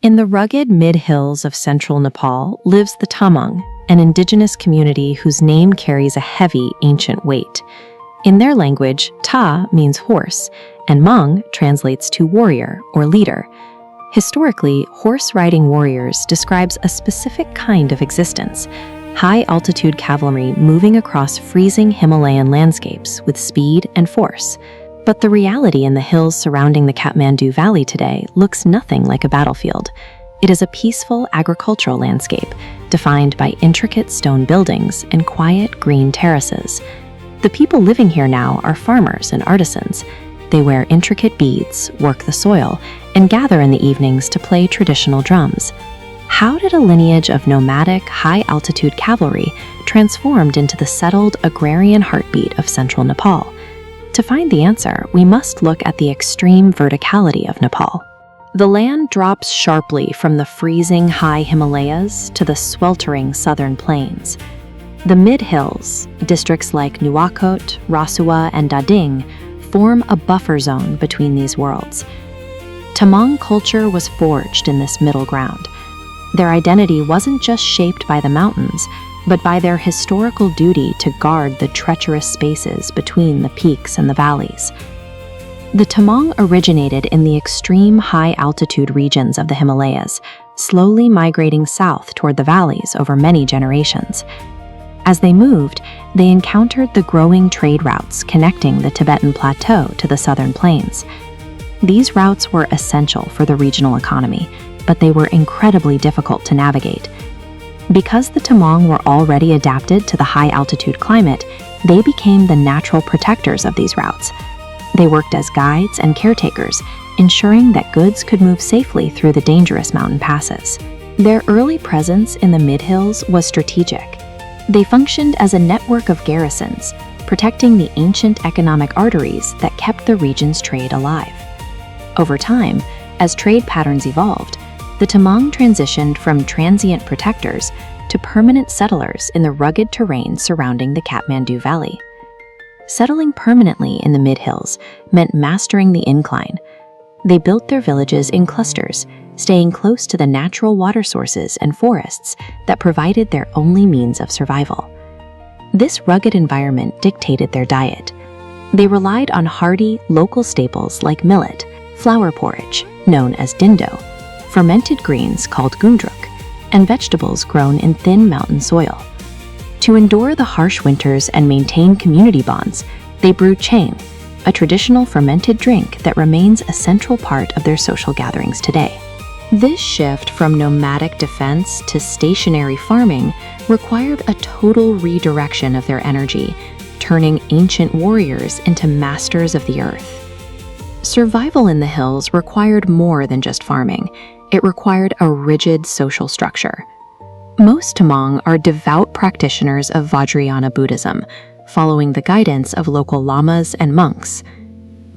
In the rugged mid-hills of central Nepal lives the Tamang, an indigenous community whose name carries a heavy, ancient weight. In their language, Ta means horse, and Mang translates to warrior or leader. Historically, horse-riding warriors describes a specific kind of existence, high-altitude cavalry moving across freezing Himalayan landscapes with speed and force. But the reality in the hills surrounding the Kathmandu Valley today looks nothing like a battlefield. It is a peaceful agricultural landscape, defined by intricate stone buildings and quiet green terraces. The people living here now are farmers and artisans. They wear intricate beads, work the soil, and gather in the evenings to play traditional drums. How did a lineage of nomadic, high-altitude cavalry transformed into the settled agrarian heartbeat of central Nepal? To find the answer, we must look at the extreme verticality of Nepal. The land drops sharply from the freezing high Himalayas to the sweltering southern plains. The mid-hills, districts like Nuwakot, Rasua, and Dading, form a buffer zone between these worlds. Tamang culture was forged in this middle ground. Their identity wasn't just shaped by the mountains, but by their historical duty to guard the treacherous spaces between the peaks and the valleys. The Tamang originated in the extreme high-altitude regions of the Himalayas, slowly migrating south toward the valleys over many generations. As they moved, they encountered the growing trade routes connecting the Tibetan Plateau to the southern plains. These routes were essential for the regional economy, but they were incredibly difficult to navigate. Because the Tamang were already adapted to the high-altitude climate, they became the natural protectors of these routes. They worked as guides and caretakers, ensuring that goods could move safely through the dangerous mountain passes. Their early presence in the mid-hills was strategic. They functioned as a network of garrisons, protecting the ancient economic arteries that kept the region's trade alive. Over time, as trade patterns evolved, the Tamang transitioned from transient protectors to permanent settlers in the rugged terrain surrounding the Kathmandu Valley. Settling permanently in the mid-hills meant mastering the incline. They built their villages in clusters, staying close to the natural water sources and forests that provided their only means of survival. This rugged environment dictated their diet. They relied on hardy, local staples like millet, flour porridge, known as dindo, fermented greens called gundruk, and vegetables grown in thin mountain soil. To endure the harsh winters and maintain community bonds, they brewed chang, a traditional fermented drink that remains a central part of their social gatherings today. This shift from nomadic defense to stationary farming required a total redirection of their energy, turning ancient warriors into masters of the earth. Survival in the hills required more than just farming. It required a rigid social structure. Most Tamang are devout practitioners of Vajrayana Buddhism, following the guidance of local lamas and monks.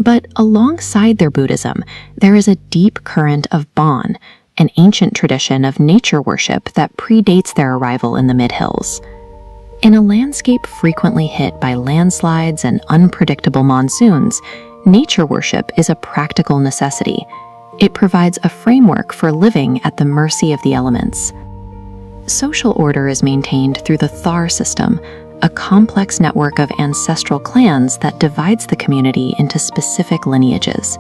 But alongside their Buddhism, there is a deep current of Bon, an ancient tradition of nature worship that predates their arrival in the mid-hills. In a landscape frequently hit by landslides and unpredictable monsoons, nature worship is a practical necessity. It provides a framework for living at the mercy of the elements. Social order is maintained through the Thar system, a complex network of ancestral clans that divides the community into specific lineages.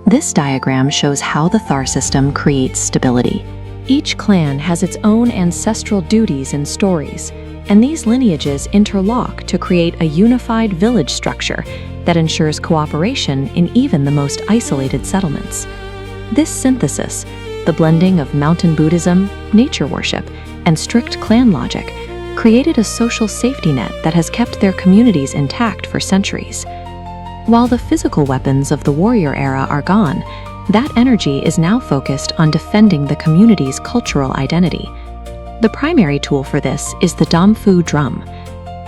This diagram shows how the Thar system creates stability. Each clan has its own ancestral duties and stories, and these lineages interlock to create a unified village structure that ensures cooperation in even the most isolated settlements. This synthesis, the blending of mountain Buddhism, nature worship, and strict clan logic, created a social safety net that has kept their communities intact for centuries. While the physical weapons of the warrior era are gone, that energy is now focused on defending the community's cultural identity. The primary tool for this is the Dampu drum.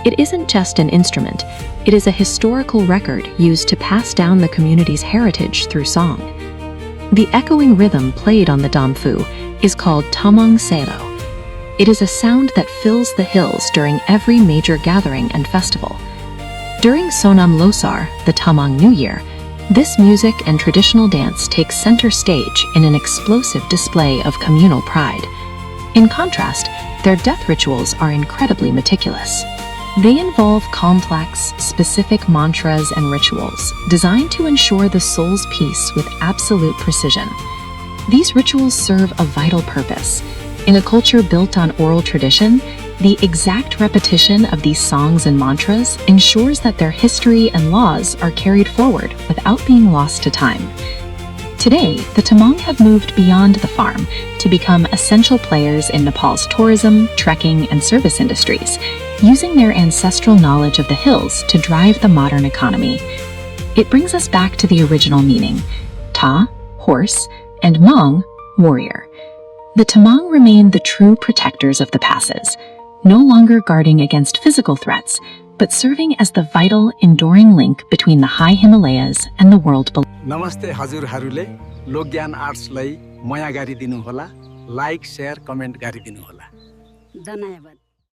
It isn't just an instrument, it is a historical record used to pass down the community's heritage through song. The echoing rhythm played on the Dampu is called Tamang Selo. It is a sound that fills the hills during every major gathering and festival. During Sonam Losar, the Tamang New Year, This music and traditional dance takes center stage in an explosive display of communal pride. In contrast, their death rituals are incredibly meticulous. They involve complex, specific mantras and rituals designed to ensure the soul's peace with absolute precision. These rituals serve a vital purpose. In a culture built on oral tradition, the exact repetition of these songs and mantras ensures that their history and laws are carried forward without being lost to time. Today, the Tamang have moved beyond the farm to become essential players in Nepal's tourism, trekking, and service industries, using their ancestral knowledge of the hills to drive the modern economy. It brings us back to the original meaning: Ta, horse, and Mang, warrior. The Tamang remain the true protectors of the passes, no longer guarding against physical threats, but serving as the vital, enduring link between the high Himalayas and the world below. नमस्ते हजुरहरूले लोकज्ञान आर्ट्सलाई माया गरिदिनु होला, like, share, comment गरिदिनु होला। धन्यवाद।